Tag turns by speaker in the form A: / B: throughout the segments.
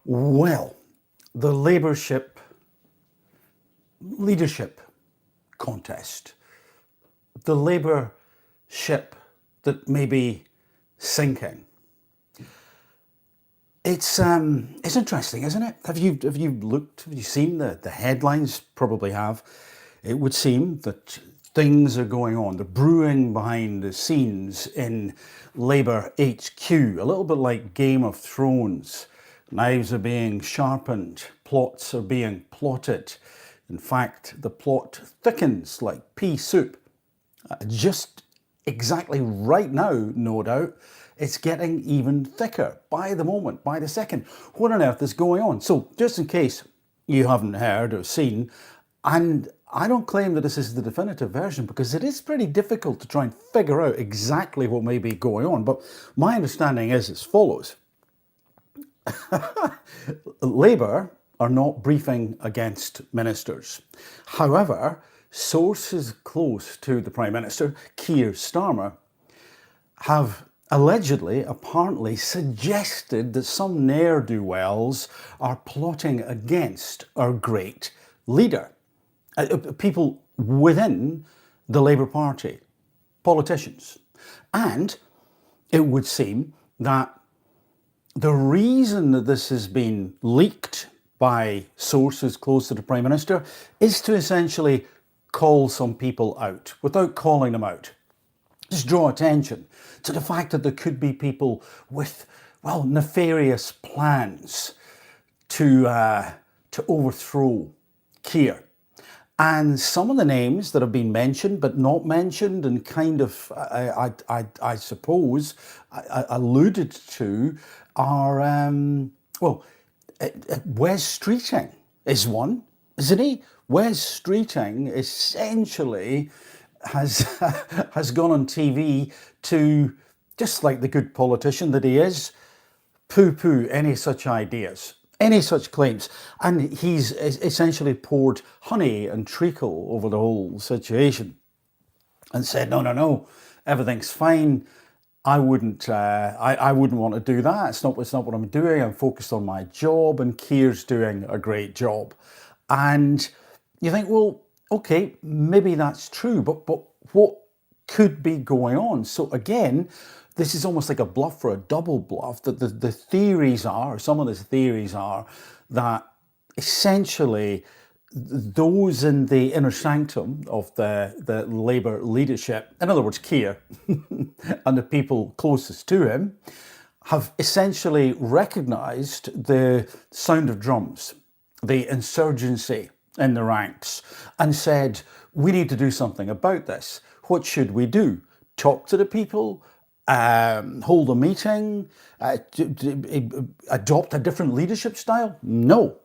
A: Well, the leadership contest, the Labour ship that may be sinking. It's interesting, isn't it? Have you looked? Have you seen the headlines? Probably have. It would seem that things are going on. They're brewing behind the scenes in Labour HQ, a little bit like Game of Thrones. Knives are being sharpened, plots are being plotted. In fact, the plot thickens like pea soup. Just exactly right now, no doubt, it's getting even thicker by the moment, by the second. What on earth is going on? So, just in case you haven't heard or seen, and I don't claim that this is the definitive version because it is pretty difficult to try and figure out exactly what may be going on, but my understanding is as follows. Labour are not briefing against ministers. However, sources close to the Prime Minister, Keir Starmer, have allegedly, apparently suggested that some ne'er-do-wells are plotting against our great leader. People within the Labour Party, politicians. And it would seem that the reason that this has been leaked by sources close to the Prime Minister is to essentially call some people out without calling them out. Just draw attention to the fact that there could be people with, well, nefarious plans to overthrow Keir. And some of the names that have been mentioned but not mentioned and kind of, I suppose, alluded to are, Wes Streeting is one, isn't he? Wes Streeting essentially has gone on TV to, just like the good politician that he is, poo-poo any such ideas, any such claims. And he's essentially poured honey and treacle over the whole situation and said, no, everything's fine. I wouldn't want to do that. It's not what I'm doing. I'm focused on my job, and Keir's doing a great job. And you think, well, okay, maybe that's true, but what could be going on? So again, this is almost like a bluff or a double bluff. That the theories are, some of the theories are, that essentially those in the inner sanctum of the Labour leadership, in other words, Keir, and the people closest to him, have essentially recognised the sound of drums, the insurgency in the ranks, and said, we need to do something about this. What should we do? Talk to the people? Hold a meeting? Adopt a different leadership style? No.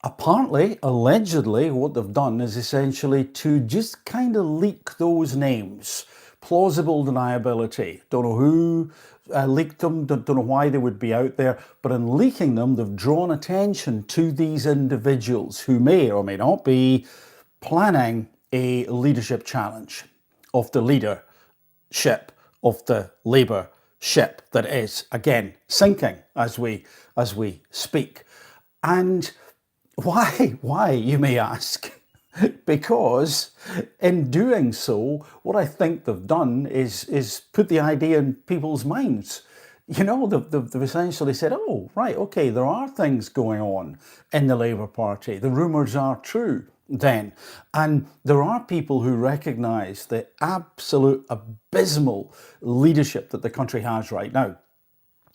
A: Apparently, allegedly, what they've done is essentially to just kind of leak those names. Plausible deniability. Don't know who leaked them, don't know why they would be out there, but in leaking them, they've drawn attention to these individuals who may or may not be planning a leadership challenge of the leadership of the Labour ship that is, again, sinking as we speak. And why, you may ask? Because in doing so, what I think they've done is put the idea in people's minds. You know, they've essentially said, oh, right, okay, there are things going on in the Labour Party. The rumours are true then. And there are people who recognise the absolute abysmal leadership that the country has right now,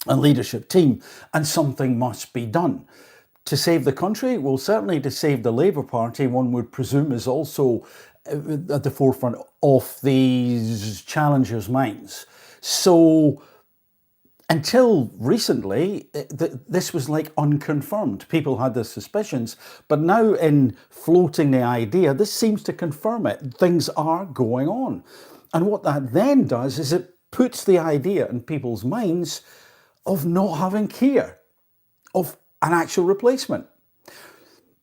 A: a leadership team, and something must be done. To save the country? Well, certainly to save the Labour Party, one would presume, is also at the forefront of these challengers' minds. So until recently, this was like unconfirmed. People had their suspicions, but now in floating the idea, this seems to confirm it. Things are going on. And what that then does is it puts the idea in people's minds of not having Keir, of an actual replacement.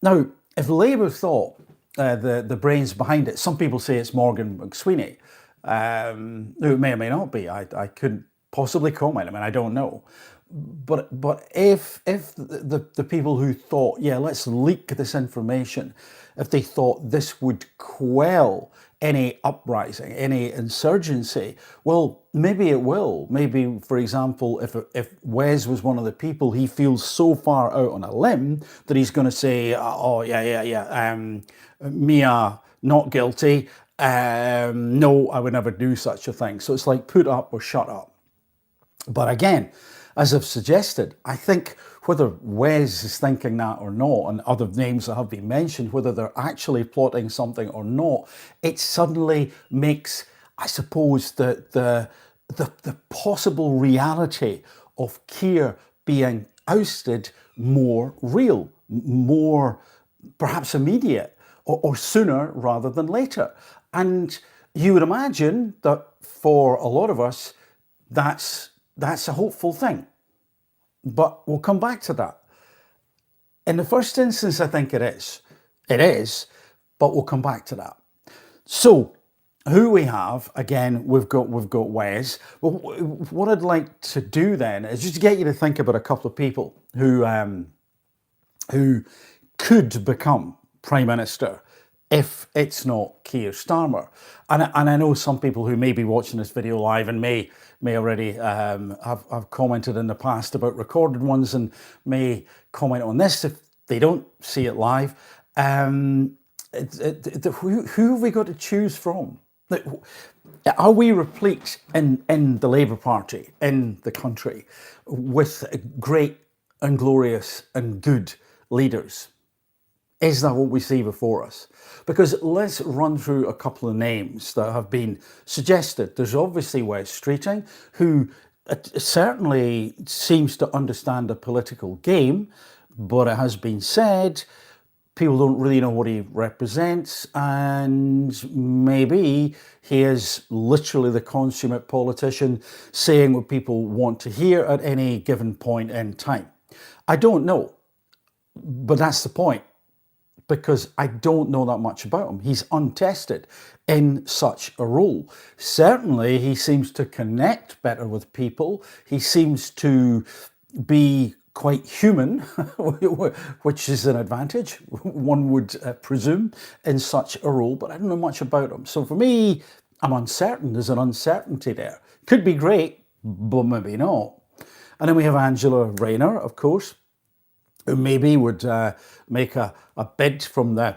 A: Now, if Labour thought the brains behind it, some people say it's Morgan McSweeney, who it may or may not be. I couldn't possibly comment. I mean, I don't know. but if the people who thought, yeah, let's leak this information, if they thought this would quell any uprising, any insurgency, well, maybe it will. Maybe, for example, if Wes was one of the people, he feels so far out on a limb that he's going to say, oh yeah, Mia not guilty. No, I would never do such a thing. So it's like put up or shut up. But again, as I've suggested, I think whether Wes is thinking that or not, and other names that have been mentioned, whether they're actually plotting something or not, it suddenly makes, I suppose, the possible reality of Keir being ousted more real, more perhaps immediate, or sooner rather than later. And you would imagine that for a lot of us, that's a hopeful thing. But we'll come back to that. In the first instance, I think it is. It is, but we'll come back to that. So, who we have, again, we've got Wes. Well, what I'd like to do then is just get you to think about a couple of people who could become Prime Minister if it's not Keir Starmer. And I know some people who may be watching this video live and may already have commented in the past about recorded ones and may comment on this if they don't see it live. Who have we got to choose from? Are we replete in the Labour Party, in the country, with great and glorious and good leaders? Is that what we see before us? Because let's run through a couple of names that have been suggested. There's obviously Wes Streeting, who certainly seems to understand the political game, but it has been said people don't really know what he represents, and maybe he is literally the consummate politician saying what people want to hear at any given point in time. I don't know, but that's the point, because I don't know that much about him. He's untested in such a role. Certainly, he seems to connect better with people. He seems to be quite human, which is an advantage, one would presume, in such a role, but I don't know much about him. So for me, I'm uncertain. There's an uncertainty there. Could be great, but maybe not. And then we have Angela Rayner, of course, who maybe would make a bid from the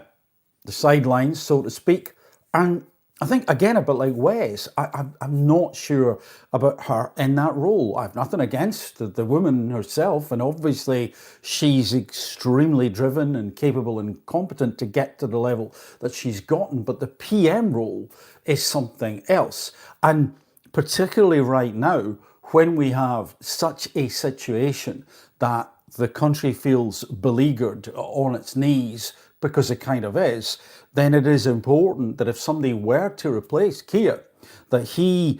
A: sidelines, so to speak. And I think, again, a bit like Wes, I'm not sure about her in that role. I have nothing against the woman herself, and obviously she's extremely driven and capable and competent to get to the level that she's gotten, but the PM role is something else. And particularly right now, when we have such a situation that the country feels beleaguered on its knees, because it kind of is, then it is important that if somebody were to replace Keir, that he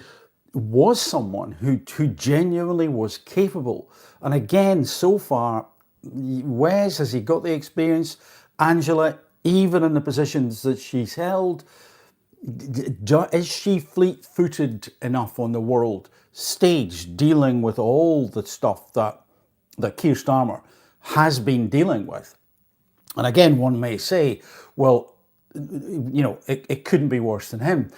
A: was someone who genuinely was capable. And again, so far, Wes, has he got the experience? Angela, even in the positions that she's held, is she fleet-footed enough on the world stage, dealing with all the stuff that Keir Starmer has been dealing with? And again, one may say, well, it couldn't be worse than him.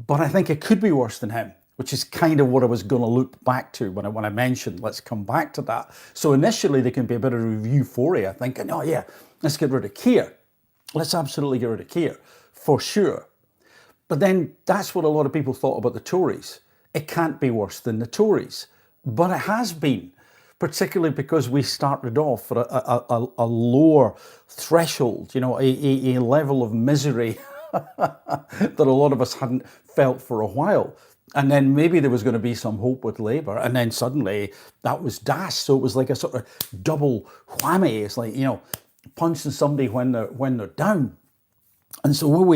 A: But I think it could be worse than him, which is kind of what I was going to loop back to when I mentioned, let's come back to that. So initially, there can be a bit of euphoria, thinking, oh yeah, let's get rid of Keir. Let's absolutely get rid of Keir, for sure. But then that's what a lot of people thought about the Tories. It can't be worse than the Tories. But it has been, particularly because we started off at a lower threshold, a level of misery that a lot of us hadn't felt for a while. And then maybe there was going to be some hope with Labour, and then suddenly that was dashed. So it was like a sort of double whammy. It's like, punching somebody when they're down. And so what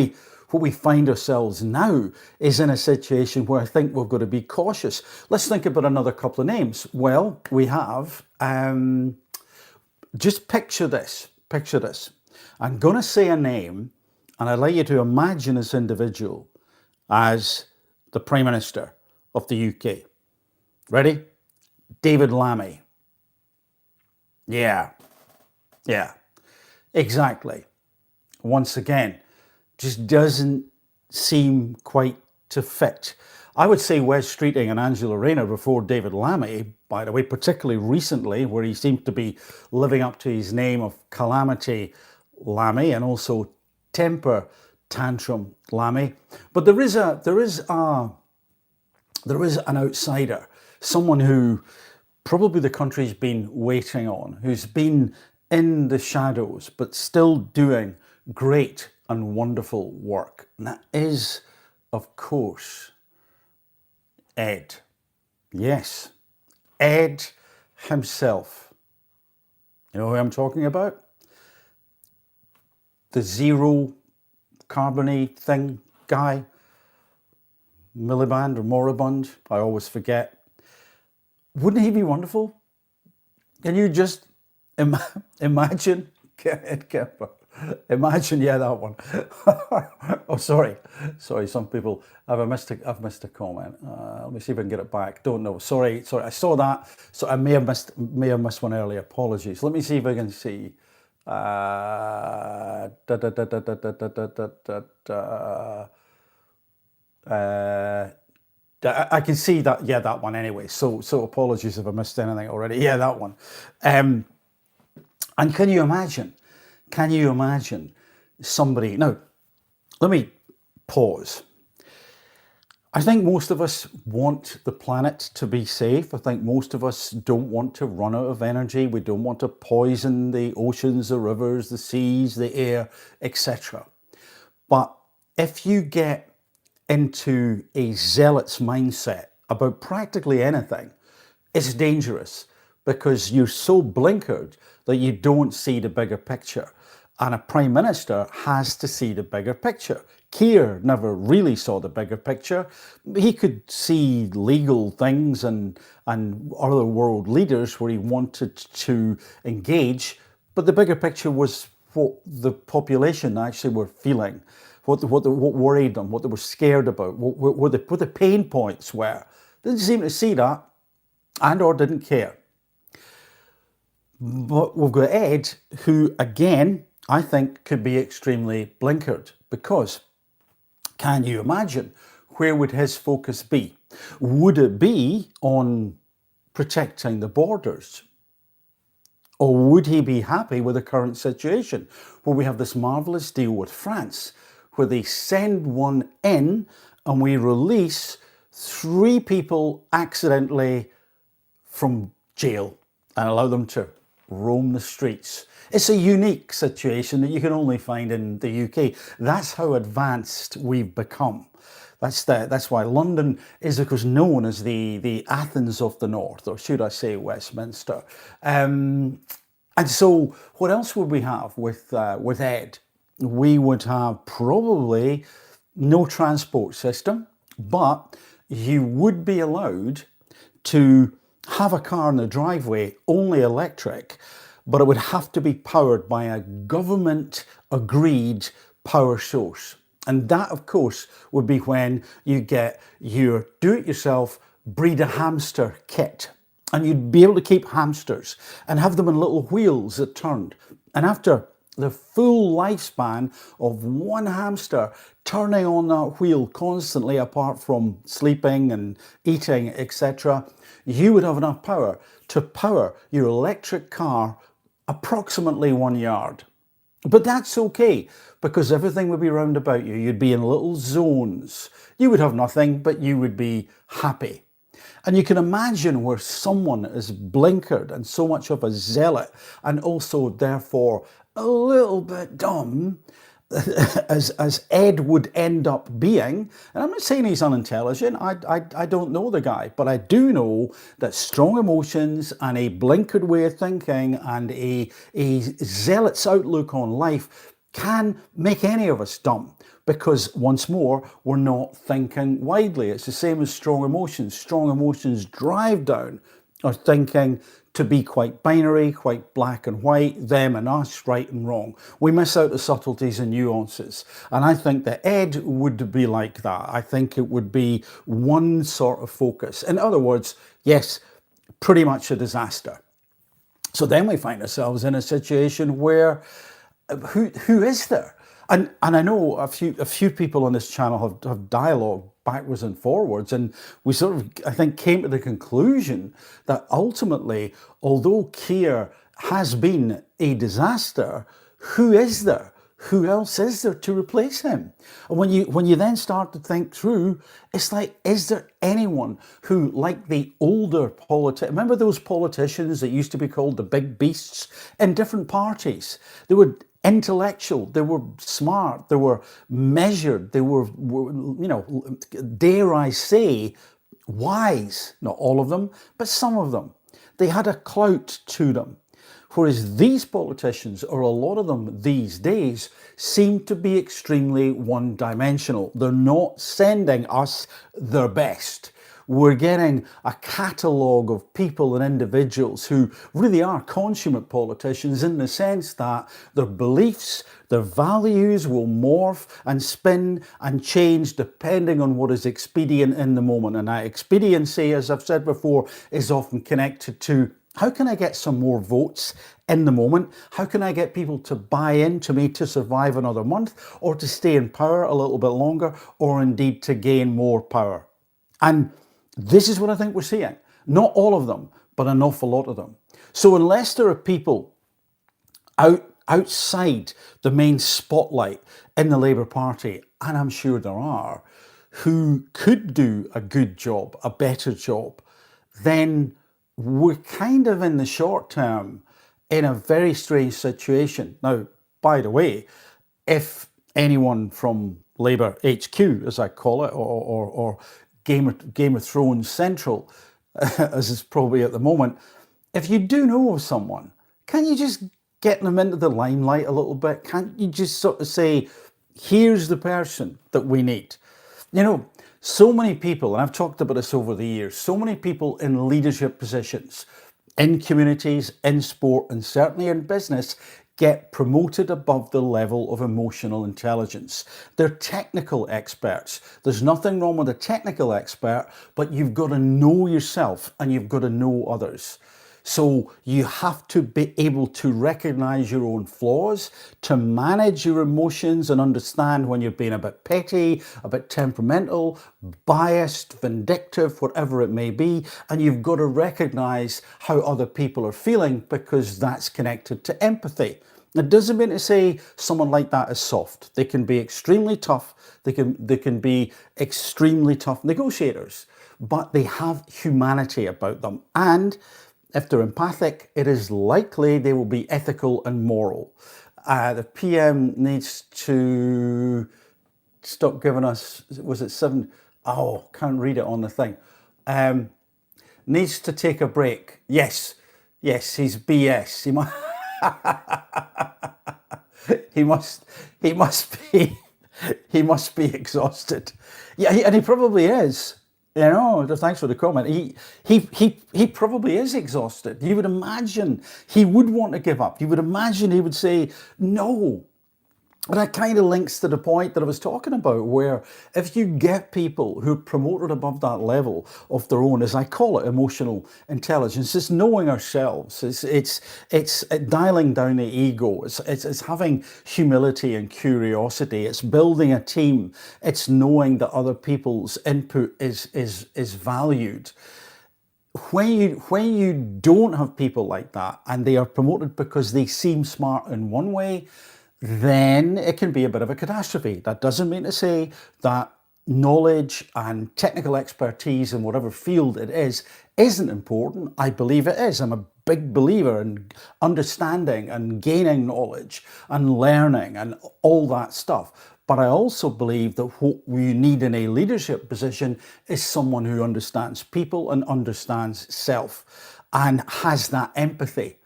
A: we find ourselves now is in a situation where I think we've got to be cautious. Let's think about another couple of names. Well, we have, just picture this. I'm going to say a name, and I'd like you to imagine this individual as the Prime Minister of the UK. Ready? David Lammy. Yeah, yeah, exactly. Once again, just doesn't seem quite to fit. I would say Wes Streeting and Angela Rayner before David Lammy, by the way, particularly recently, where he seemed to be living up to his name of Calamity Lammy and also Temper Tantrum Lammy. But there is an outsider, someone who probably the country's been waiting on, who's been in the shadows but still doing great and wonderful work. And that is, of course, Ed. Yes, Ed himself. You know who I'm talking about? The zero carbony thing guy, Miliband or Moribund, I always forget. Wouldn't he be wonderful? Can you just imagine? Imagine, yeah, that one. Oh, sorry. Some people I've missed a comment. Let me see if I can get it back. Don't know. Sorry. I saw that, so I may have missed one earlier. Apologies. Let me see if I can see. I can see that, yeah, that one anyway. So apologies if I missed anything already. Yeah, that one. And can you imagine? Can you imagine somebody? Now, let me pause. I think most of us want the planet to be safe. I think most of us don't want to run out of energy. We don't want to poison the oceans, the rivers, the seas, the air, etc. But if you get into a zealot's mindset about practically anything, it's dangerous because you're so blinkered that you don't see the bigger picture. And a prime minister has to see the bigger picture. Keir never really saw the bigger picture. He could see legal things and other world leaders where he wanted to engage, but the bigger picture was what the population actually were feeling, what worried them, what they were scared about, what the pain points were. Didn't seem to see that, and or didn't care. But we've got Ed, who again I think could be extremely blinkered, because can you imagine where would his focus be? Would it be on protecting the borders? Or would he be happy with the current situation where we have this marvellous deal with France, where they send one in and we release 3 people accidentally from jail and allow them to roam the streets? It's a unique situation that you can only find in the UK. That's how advanced we've become. That's why London is, of course, known as the Athens of the North, or should I say Westminster. And so what else would we have with Ed? We would have probably no transport system, but you would be allowed to have a car in the driveway, only electric, but it would have to be powered by a government agreed power source. And that, of course, would be when you get your do-it-yourself breed a hamster kit. And you'd be able to keep hamsters and have them in little wheels that turned. And after the full lifespan of one hamster turning on that wheel constantly, apart from sleeping and eating, etc., you would have enough power to power your electric car approximately 1 yard. But that's okay, because everything would be round about you. You'd be in little zones. You would have nothing, but you would be happy. And you can imagine where someone is blinkered and so much of a zealot, and also therefore a little bit dumb, as Ed would end up being. And I'm not saying he's unintelligent. I don't know the guy, but I do know that strong emotions and a blinkered way of thinking and a zealot's outlook on life can make any of us dumb, because once more, we're not thinking widely. It's the same as strong emotions. Strong emotions drive down our thinking to be quite binary, quite black and white, them and us, right and wrong. We miss out the subtleties and nuances. And I think that Ed would be like that. I think it would be one sort of focus. In other words, yes, pretty much a disaster. So then we find ourselves in a situation where who is there? And I know a few people on this channel have dialogue backwards and forwards, and we sort of, I think, came to the conclusion that ultimately, although Keir has been a disaster, who is there? Who else is there to replace him? And when you then start to think through, it's like, is there anyone who, like the older politicians, remember those politicians that used to be called the big beasts in different parties? They were intellectual, they were smart, they were measured, they were dare I say, wise. Not all of them, but some of them. They had a clout to them. Whereas these politicians, or a lot of them these days, seem to be extremely one-dimensional. They're not sending us their best. We're getting a catalogue of people and individuals who really are consummate politicians, in the sense that their beliefs, their values will morph and spin and change depending on what is expedient in the moment. And that expediency, as I've said before, is often connected to, how can I get some more votes in the moment? How can I get people to buy into me to survive another month, or to stay in power a little bit longer, or indeed to gain more power? And this is what I think we're seeing. Not all of them, but an awful lot of them. So unless there are people outside the main spotlight in the Labour Party, and I'm sure there are, who could do a good job, a better job, then we're kind of in the short term in a very strange situation. Now, by the way, if anyone from Labour HQ, as I call it, or Game of Thrones Central, as it's probably at the moment, if you do know of someone, can you just get them into the limelight a little bit? Can't you just sort of say, here's the person that we need? You know, so many people, and I've talked about this over the years, so many people in leadership positions, in communities, in sport, and certainly in business, get promoted above the level of emotional intelligence. They're technical experts. There's nothing wrong with a technical expert, but you've got to know yourself and you've got to know others. So you have to be able to recognize your own flaws, to manage your emotions and understand when you're being a bit petty, a bit temperamental, biased, vindictive, whatever it may be. And you've got to recognize how other people are feeling, because that's connected to empathy. It doesn't mean to say someone like that is soft. They can be extremely tough. They can be extremely tough negotiators, but they have humanity about them. And if they're empathic, it is likely they will be ethical and moral. The PM needs to stop giving us, was it 7? Oh, can't read it on the thing. Needs to take a break. Yes, he's BS. He must be exhausted. Yeah, and he probably is. You know, thanks for the comment. He probably is exhausted. You would imagine he would want to give up. You would imagine he would say no. But that kind of links to the point that I was talking about, where if you get people who are promoted above that level of their own, as I call it, emotional intelligence, it's knowing ourselves, it's dialing down the ego, it's having humility and curiosity, it's building a team, it's knowing that other people's input is valued. When you don't have people like that, and they are promoted because they seem smart in one way, then it can be a bit of a catastrophe. That doesn't mean to say that knowledge and technical expertise in whatever field it is isn't important. I believe it is. I'm a big believer in understanding and gaining knowledge and learning and all that stuff. But I also believe that what we need in a leadership position is someone who understands people and understands self and has that empathy.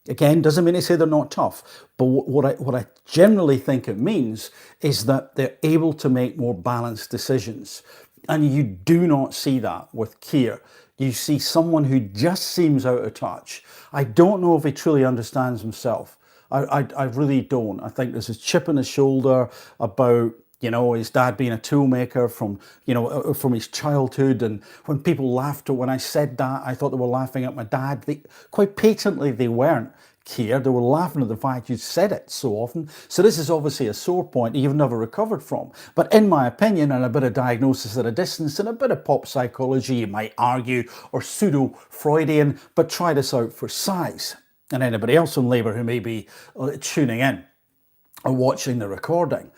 A: Again, doesn't mean to say they're not tough, but what I generally think it means is that they're able to make more balanced decisions. And you do not see that with Keir. You see someone who just seems out of touch. I don't know if he truly understands himself. I really don't. I think there's a chip on his shoulder about You know, his dad being a toolmaker from, from his childhood. And when people laughed when I said that, I thought they were laughing at my dad. Quite patently, they weren't, Keir. They were laughing at the fact you said it so often. So this is obviously a sore point you've never recovered from. But in my opinion, and a bit of diagnosis at a distance and a bit of pop psychology, you might argue, or pseudo-Freudian, but try this out for size. And anybody else on Labour who may be tuning in or watching the recording.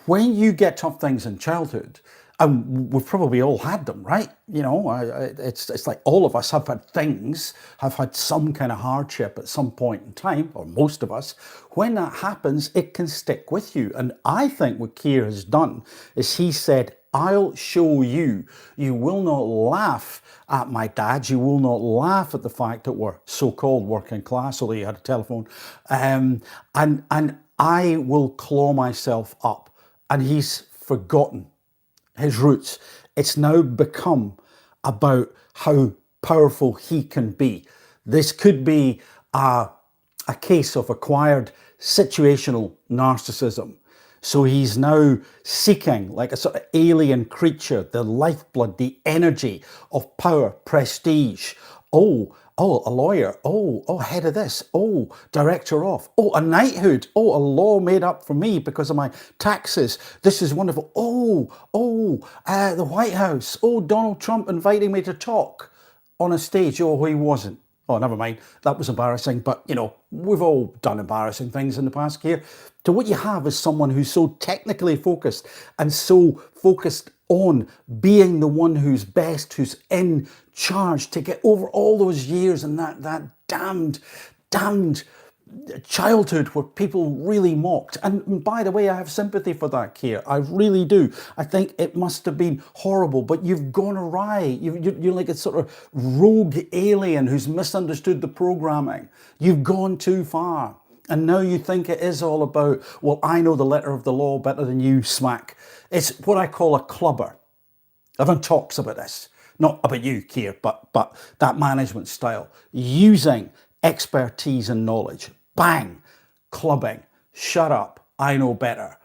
A: When you get tough things in childhood, and we've probably all had them, right? It's like all of us have had things, have had some kind of hardship at some point in time, or most of us. When that happens, it can stick with you. And I think what Keir has done is he said, I'll show you. You will not laugh at my dad. You will not laugh at the fact that we're so-called working class, although you had a telephone. And I will claw myself up. And he's forgotten his roots. It's now become about how powerful he can be. This could be a case of acquired situational narcissism. So he's now seeking, like a sort of alien creature, the lifeblood, the energy of power, prestige. Oh, a lawyer. Oh, head of this. Oh, director of. Oh, a knighthood. Oh, a law made up for me because of my taxes. This is wonderful. The White House. Oh, Donald Trump inviting me to talk on a stage. Oh, he wasn't. Oh, never mind. That was embarrassing. But, we've all done embarrassing things in the past year. So what you have is someone who's so technically focused and so focused on being the one who's best, who's in charge to get over all those years and that damned childhood where people really mocked. And by the way, I have sympathy for that, Keir. I really do. I think it must have been horrible, but you've gone awry. You're like a sort of rogue alien who's misunderstood the programming. You've gone too far. And now you think it is all about, well, I know the letter of the law better than you, smack. It's what I call a clubber. Everyone talks about this. Not about you, Keir, but that management style. Using expertise and knowledge. Bang, clubbing, shut up, I know better.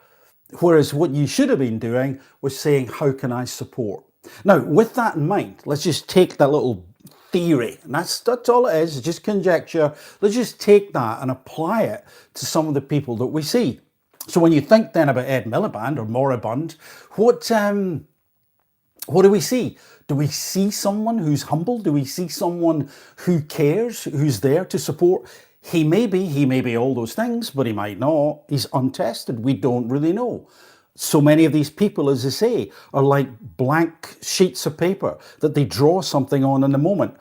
A: Whereas what you should have been doing was saying, how can I support? Now, with that in mind, let's just take that little theory, and that's all it is, just conjecture. Let's just take that and apply it to some of the people that we see. So when you think then about Ed Miliband or Moribund, what do we see? Do we see someone who's humble? Do we see someone who cares, who's there to support? He may be all those things, but he might not. He's untested. We don't really know. So many of these people, as I say, are like blank sheets of paper that they draw something on in the moment.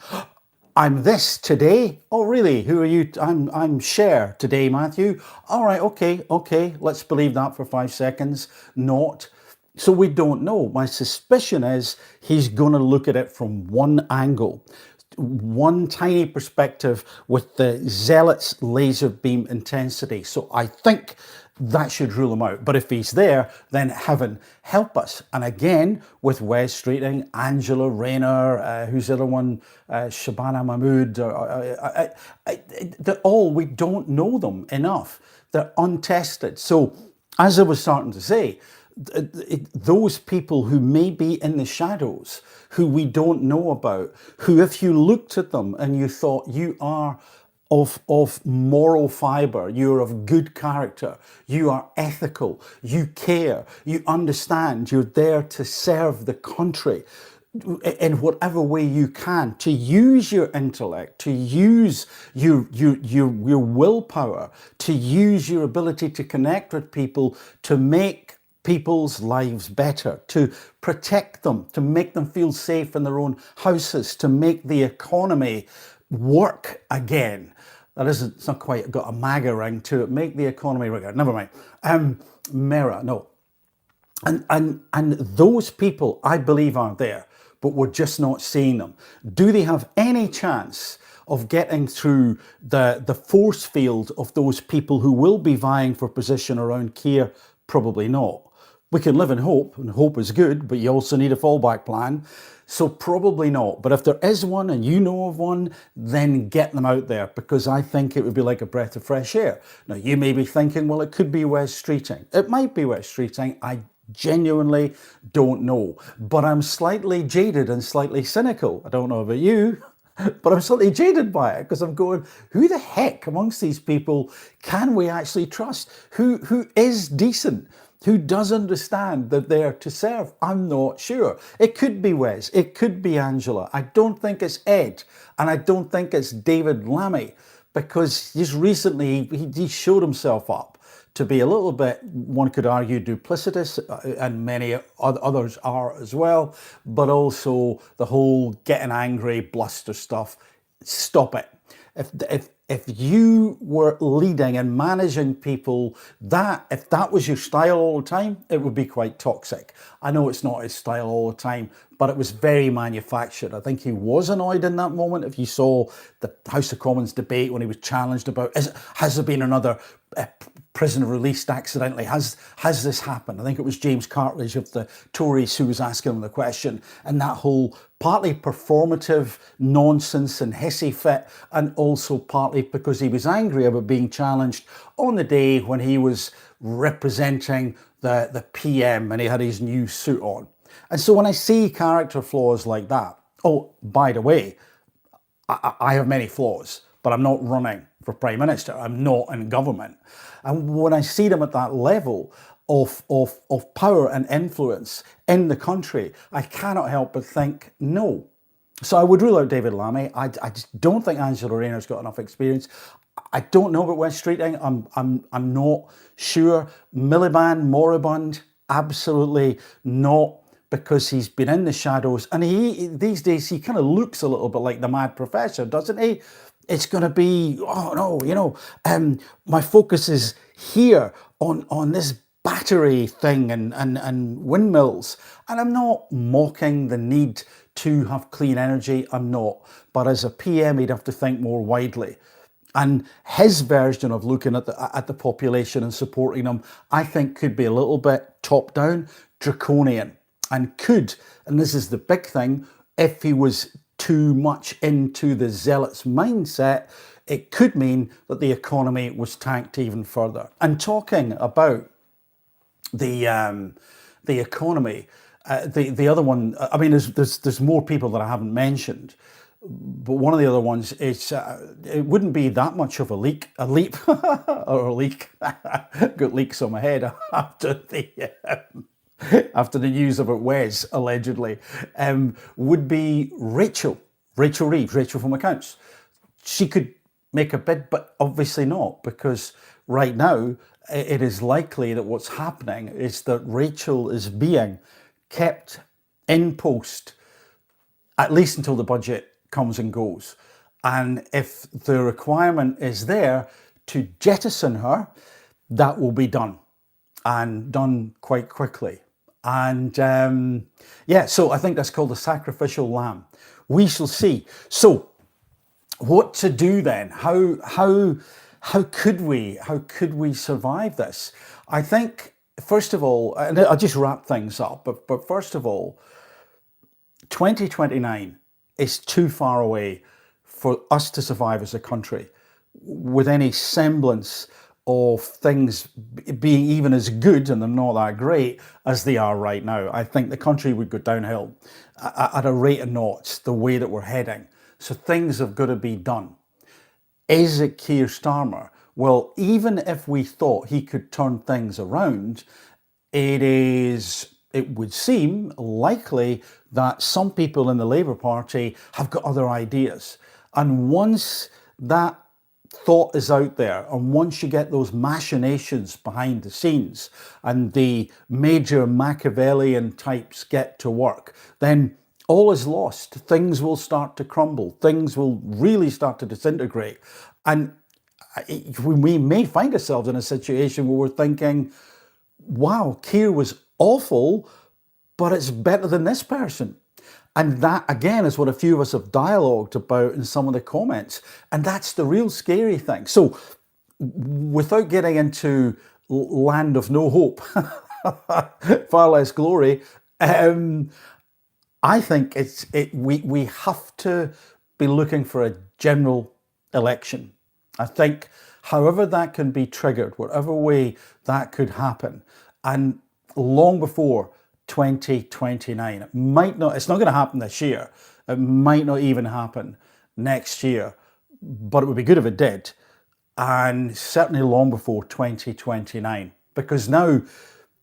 A: I'm this today. Oh, really? Who are you? I'm Cher today, Matthew. All right, okay. Let's believe that for 5 seconds. Not. So we don't know. My suspicion is he's going to look at it from one angle, one tiny perspective with the zealot's laser beam intensity. So I think that should rule him out. But if he's there, then heaven help us. And again, with Wes Streeting, Angela Rayner, who's the other one, Shabana Mahmood, they're all, we don't know them enough. They're untested. So as I was starting to say, those people who may be in the shadows, who we don't know about, who if you looked at them and you thought you are of moral fibre, you're of good character, you are ethical, you care, you understand, you're there to serve the country in whatever way you can, to use your intellect, to use your willpower, to use your ability to connect with people, to make people's lives better, to protect them, to make them feel safe in their own houses, to make the economy work again. It's not quite got a MAGA ring to it. Make the economy work. Never mind. Mera, no. And those people, I believe, are there, but we're just not seeing them. Do they have any chance of getting through the force field of those people who will be vying for position around Keir? Probably not. We can live in hope, and hope is good, but you also need a fallback plan. So probably not. But if there is one and you know of one, then get them out there, because I think it would be like a breath of fresh air. Now, you may be thinking, well, it could be Wes Streeting. It might be Wes Streeting. I genuinely don't know. But I'm slightly jaded and slightly cynical. I don't know about you, but I'm slightly jaded by it, because I'm going, who the heck amongst these people can we actually trust? Who is decent? Who does understand that they're to serve? I'm not sure. It could be Wes. It could be Angela. I don't think it's Ed. And I don't think it's David Lammy, because just recently he showed himself up to be a little bit, one could argue, duplicitous, and many others are as well, but also the whole getting angry, bluster stuff. Stop it. If you were leading and managing people, if that was your style all the time, it would be quite toxic. I know it's not his style all the time, but it was very manufactured. I think he was annoyed in that moment. If you saw the House of Commons debate when he was challenged about, has there been another prisoner released accidentally? Has this happened? I think it was James Cartledge of the Tories who was asking him the question, and that whole partly performative nonsense and hissy fit, and also partly because he was angry about being challenged on the day when he was representing the PM and he had his new suit on. And so when I see character flaws like that, oh, by the way, I have many flaws, but I'm not running for Prime Minister. I'm not in government. And when I see them at that level of power and influence in the country, I cannot help but think, no. So I would rule out David Lammy. I just don't think Angela Rayner's got enough experience. I don't know about Wes Streeting. I'm not sure. Miliband, moribund, absolutely not, because he's been in the shadows, and these days he kind of looks a little bit like the Mad Professor, doesn't he? It's going to be, oh no, my focus is here on this battery thing and windmills. And I'm not mocking the need to have clean energy, I'm not. But as a PM, he'd have to think more widely. And his version of looking at the population and supporting them, I think, could be a little bit top-down, draconian. And this is the big thing, if he was too much into the zealots mindset, it could mean that the economy was tanked even further. And talking about the economy, the other one, I mean, there's more people that I haven't mentioned, but one of the other ones is it wouldn't be that much of a leap, or a leak. Got leaks on my head after the news about Wes, allegedly, would be Rachel Reeves, Rachel from Accounts. She could make a bid, but obviously not, because right now it is likely that what's happening is that Rachel is being kept in post, at least until the budget comes and goes. And if the requirement is there to jettison her, that will be done, and done quite quickly. And so I think that's called the sacrificial lamb. We shall see. So what to do then? How could we survive this? I think, first of all, and I'll just wrap things up, but first of all, 2029 is too far away for us to survive as a country with any semblance of things being even as good, and they're not that great, as they are right now. I think the country would go downhill at a rate of knots, the way that we're heading. So things have got to be done. Is it Keir Starmer? Well, even if we thought he could turn things around, it would seem likely that some people in the Labour Party have got other ideas. And once that thought is out there, and once you get those machinations behind the scenes and the major Machiavellian types get to work, then all is lost. Things will start to crumble. Things will really start to disintegrate. And we may find ourselves in a situation where we're thinking, wow, Keir was awful, but it's better than this person. And that, again, is what a few of us have dialogued about in some of the comments. And that's the real scary thing. So without getting into land of no hope, far less glory. I think we have to be looking for a general election. I think however that can be triggered, whatever way that could happen, and long before 2029, it might not, it's not going to happen this year. It might not even happen next year, but it would be good if it did. And certainly long before 2029, because now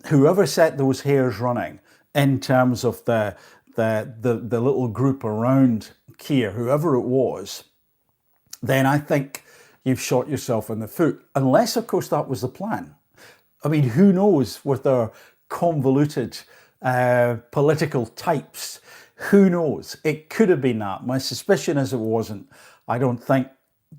A: whoever set those hairs running in terms of the little group around Keir, whoever it was, then I think you've shot yourself in the foot. Unless, of course, that was the plan. I mean, who knows with their convoluted political types? Who knows? It could have been that. My suspicion is it wasn't. I don't think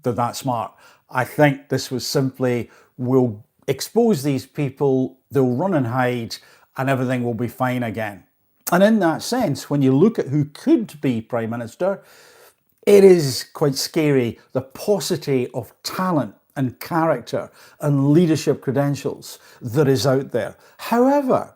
A: they're that smart. I think this was simply, we'll expose these people, they'll run and hide, and everything will be fine again. And in that sense, when you look at who could be Prime Minister, it is quite scary, the paucity of talent and character and leadership credentials that is out there. However,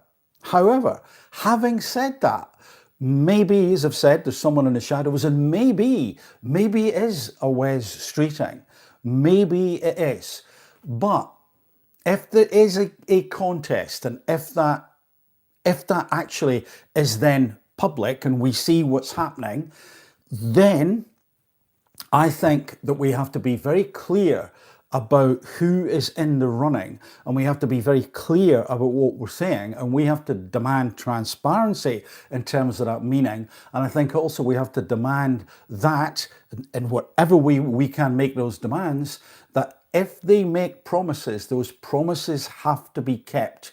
A: having said that, maybe, as I've said, there's someone in the shadows, and maybe it is a Wes Streeting. Maybe it is. But if there is a contest, and if that actually is then public and we see what's happening, then I think that we have to be very clear about who is in the running, and we have to be very clear about what we're saying, and we have to demand transparency in terms of that meaning. And I think also we have to demand that, in whatever way we can make those demands, that if they make promises, those promises have to be kept,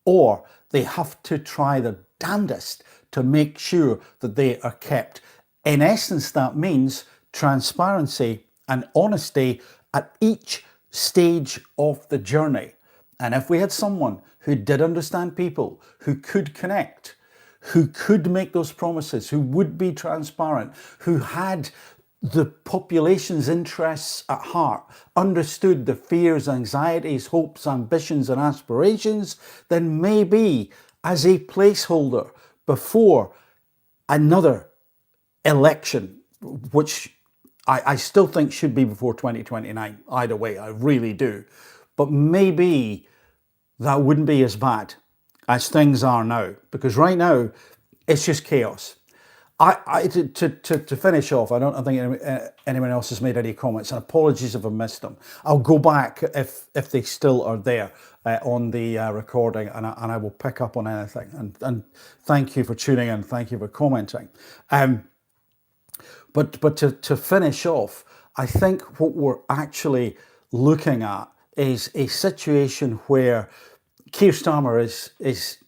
A: or they have to try their damnedest to make sure that they are kept. In essence, that means transparency and honesty at each stage of the journey. And if we had someone who did understand people, who could connect, who could make those promises, who would be transparent, who had the population's interests at heart, understood the fears, anxieties, hopes, ambitions, and aspirations, then maybe as a placeholder before another election, which I still think should be before 2029, either way, I really do. But maybe that wouldn't be as bad as things are now, because right now it's just chaos. To finish off, I don't think anyone else has made any comments, and apologies if I missed them. I'll go back if they still are there on the recording, and I will pick up on anything. And thank you for tuning in, thank you for commenting. But to finish off, I think what we're actually looking at is a situation where Keir Starmer is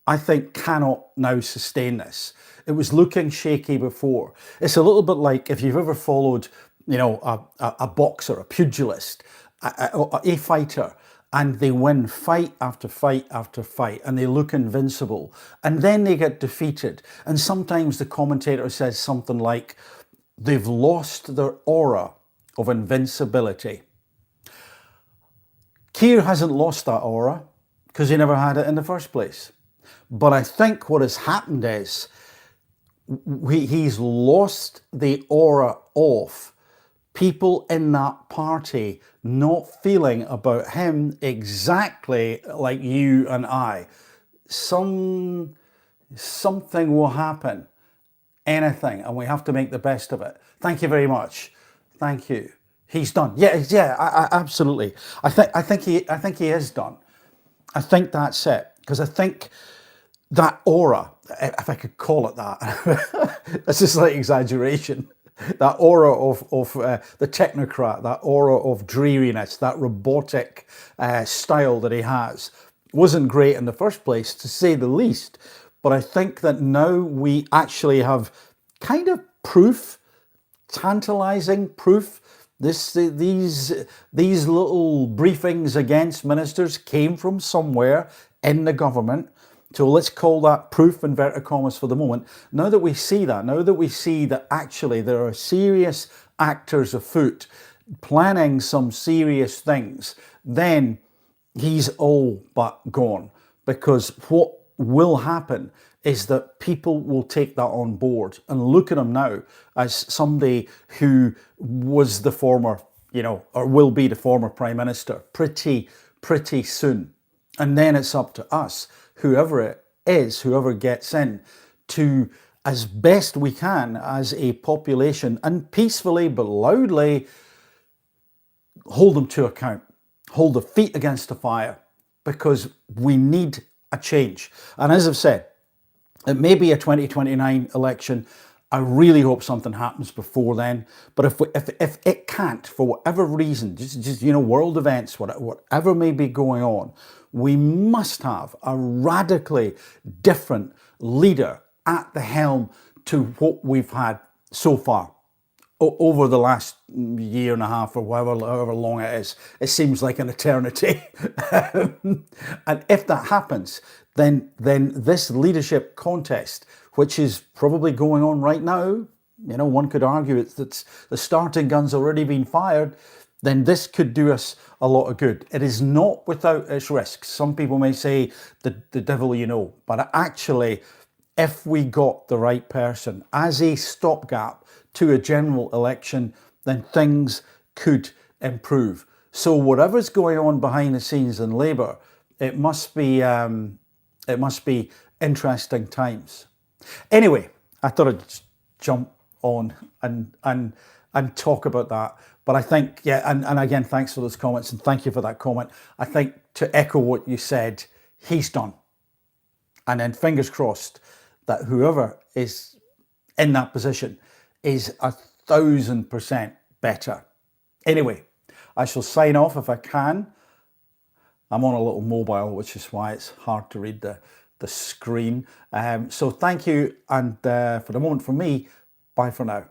A: I think cannot now sustain this. It was looking shaky before. It's a little bit like if you've ever followed, a boxer, a pugilist, a fighter, and they win fight after fight after fight, and they look invincible, and then they get defeated. And sometimes the commentator says something like, they've lost their aura of invincibility. Keir hasn't lost that aura because he never had it in the first place. But I think what has happened is he's lost the aura of people in that party not feeling about him exactly like you and I. Something will happen. Anything, and we have to make the best of it. Thank you very much. Thank you. He's done. I absolutely. I think he is done. I think that's it, because I think that aura, if I could call it that, that's just like exaggeration. That aura of the technocrat, that aura of dreariness, that robotic style that he has, wasn't great in the first place, to say the least. But I think that now we actually have kind of proof, tantalizing proof. These little briefings against ministers came from somewhere in the government. So let's call that proof, inverted commas, for the moment. Now that we see that actually there are serious actors afoot planning some serious things, then he's all but gone. because what will happen is that people will take that on board and look at him now as somebody who was the former, or will be the former Prime Minister pretty soon. And then it's up to us, whoever it is, whoever gets in, to, as best we can as a population, and peacefully but loudly, hold them to account, hold their feet against the fire, because we need a change. And as I've said, it may be a 2029 election. I really hope something happens before then. But if it can't, for whatever reason, just world events, whatever may be going on, we must have a radically different leader at the helm to what we've had so far over the last year and a half, or however long it is. It seems like an eternity. And if that happens, then this leadership contest, which is probably going on right now, one could argue it's the starting gun's already been fired, then this could do us a lot of good. It is not without its risks. Some people may say the devil but actually, if we got the right person as a stopgap to a general election, then things could improve. So whatever's going on behind the scenes in Labour, it must be interesting times. Anyway, I thought I'd just jump on and talk about that. But I think, and again, thanks for those comments, and thank you for that comment. I think, to echo what you said, he's done. And then fingers crossed that whoever is in that position is 1,000% better. Anyway, I shall sign off if I can. I'm on a little mobile, which is why it's hard to read the screen. So thank you, and for the moment from me, bye for now.